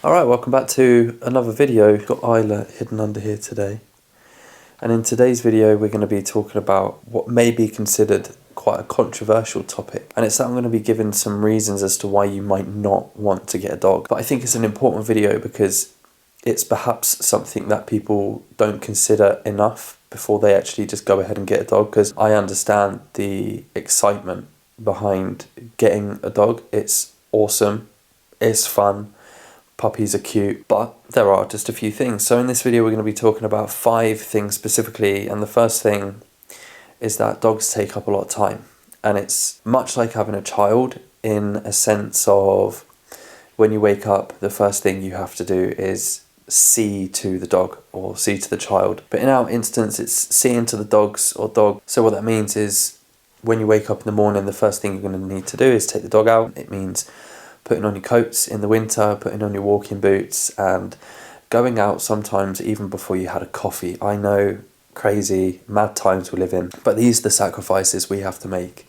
Alright, welcome back to another video. Got Isla hidden under here today. And in today's video we're going to be talking about what may be considered quite a controversial topic. And it's that I'm going to be giving some reasons as to why you might not want to get a dog. But I think it's an important video because it's perhaps something that people don't consider enough before they actually just go ahead and get a dog. Because I understand the excitement behind getting a dog. It's awesome. It's fun. Puppies are cute, but there are just a few things. So in this video we're going to be talking about 5 things specifically, and the first thing is that dogs take up a lot of time, and it's much like having a child in a sense of when you wake up the first thing you have to do is see to the dog or see to the child, but in our instance it's seeing to the dogs or dog. So what that means is when you wake up in the morning, the first thing you're going to need to do is take the dog out. It means putting on your coats in the winter, putting on your walking boots, and going out sometimes even before you had a coffee. I know, crazy, mad times we live in, but these are the sacrifices we have to make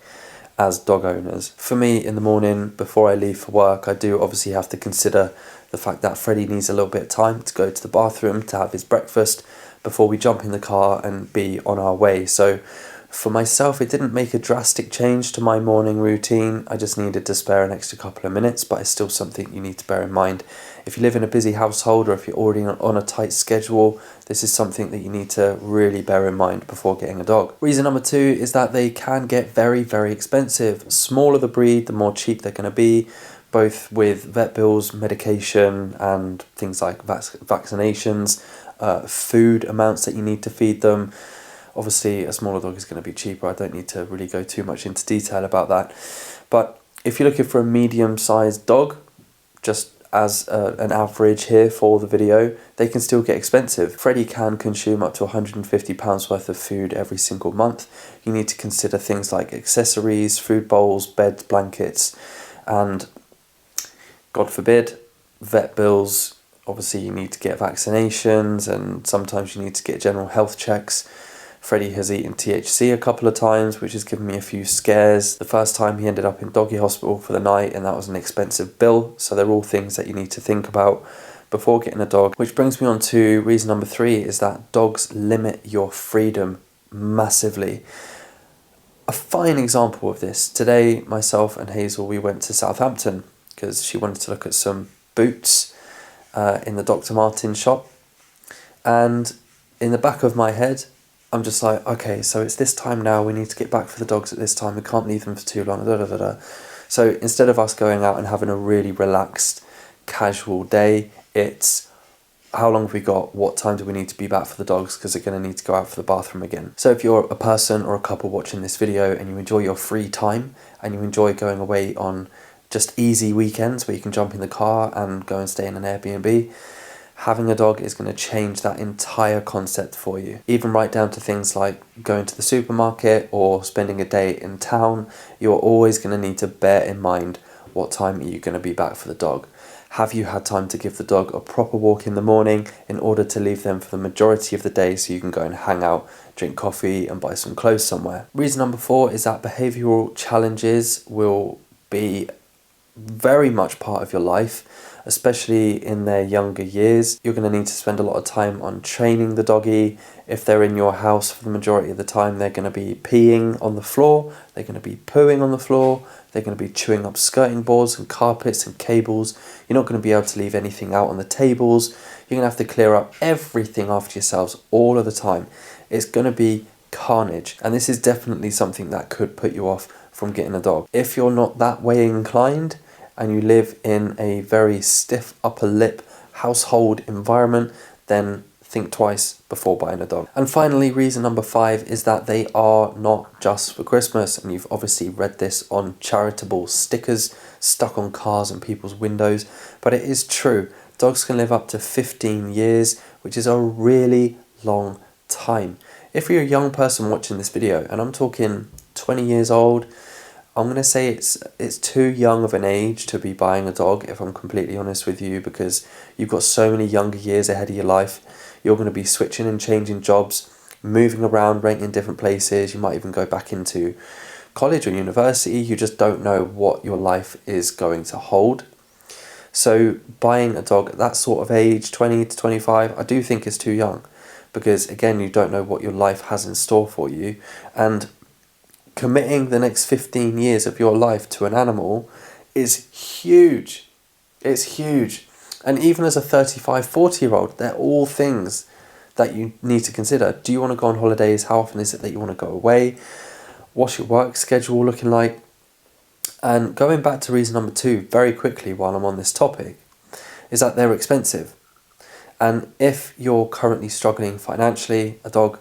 as dog owners. For me, in the morning, before I leave for work, I do obviously have to consider the fact that Freddie needs a little bit of time to go to the bathroom, to have his breakfast, before we jump in the car and be on our way. So for myself, it didn't make a drastic change to my morning routine. I just needed to spare an extra couple of minutes, but it's still something you need to bear in mind. If you live in a busy household or if you're already on a tight schedule, this is something that you need to really bear in mind before getting a dog. Reason number 2 is that they can get very, very expensive. Smaller the breed, the more cheap they're going to be, both with vet bills, medication, and things like vaccinations, food amounts that you need to feed them. Obviously, a smaller dog is going to be cheaper. I don't need to really go too much into detail about that. But if you're looking for a medium-sized dog, just as an average here for the video, they can still get expensive. Freddie can consume up to £150 worth of food every single month. You need to consider things like accessories, food bowls, beds, blankets, and God forbid, vet bills. Obviously, you need to get vaccinations, and sometimes you need to get general health checks. Freddie has eaten THC a couple of times, which has given me a few scares. The first time he ended up in doggy hospital for the night, and that was an expensive bill. So they're all things that you need to think about before getting a dog. Which brings me on to reason number 3, is that dogs limit your freedom massively. A fine example of this, today myself and Hazel, we went to Southampton because she wanted to look at some boots in the Dr. Martens shop. And in the back of my head, I'm just like, okay, so it's this time now, we need to get back for the dogs at this time, we can't leave them for too long, da da da da. So instead of us going out and having a really relaxed, casual day, it's how long have we got, what time do we need to be back for the dogs, because they're going to need to go out for the bathroom again. So if you're a person or a couple watching this video and you enjoy your free time, and you enjoy going away on just easy weekends where you can jump in the car and go and stay in an Airbnb, having a dog is going to change that entire concept for you. Even right down to things like going to the supermarket or spending a day in town, you're always going to need to bear in mind what time are you going to be back for the dog. Have you had time to give the dog a proper walk in the morning in order to leave them for the majority of the day so you can go and hang out, drink coffee and buy some clothes somewhere? Reason number 4 is that behavioural challenges will be very much part of your life, especially in their younger years. You're going to need to spend a lot of time on training the doggy. If they're in your house for the majority of the time, they're going to be peeing on the floor, they're going to be pooing on the floor, they're going to be chewing up skirting boards and carpets and cables. You're not going to be able to leave anything out on the tables. You're going to have to clear up everything after yourselves all of the time. It's going to be carnage, and this is definitely something that could put you off from getting a dog. If you're not that way inclined and you live in a very stiff upper lip household environment, then think twice before buying a dog. And finally, reason number 5 is that they are not just for Christmas, and you've obviously read this on charitable stickers stuck on cars and people's windows, but it is true. Dogs can live up to 15 years, which is a really long time. If you're a young person watching this video, and I'm talking 20 years old, I'm going to say it's too young of an age to be buying a dog, if I'm completely honest with you, because you've got so many younger years ahead of your life. You're going to be switching and changing jobs, moving around, renting different places. You might even go back into college or university. You just don't know what your life is going to hold. So buying a dog at that sort of age, 20 to 25, I do think is too young, because again, you don't know what your life has in store for you, and committing the next 15 years of your life to an animal is huge. It's huge. And even as a 35, 40-year-old, they're all things that you need to consider. Do you want to go on holidays? How often is it that you want to go away? What's your work schedule looking like? And going back to reason number 2 very quickly while I'm on this topic, is that they're expensive. And if you're currently struggling financially, a dog,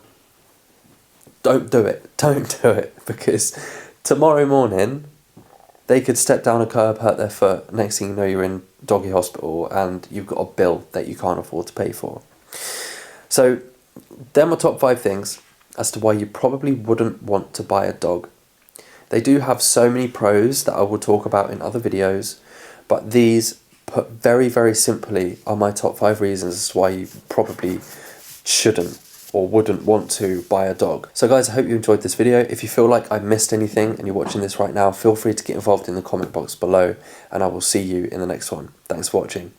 don't do it. Don't do it, because tomorrow morning they could step down a curb, hurt their foot. Next thing you know, you're in doggy hospital and you've got a bill that you can't afford to pay for. So, them are top 5 things as to why you probably wouldn't want to buy a dog. They do have so many pros that I will talk about in other videos, but these, put very, very simply, are my top 5 reasons as to why you probably shouldn't or wouldn't want to buy a dog. So guys, I hope you enjoyed this video. If you feel like I missed anything and you're watching this right now, feel free to get involved in the comment box below, and I will see you in the next one. Thanks for watching.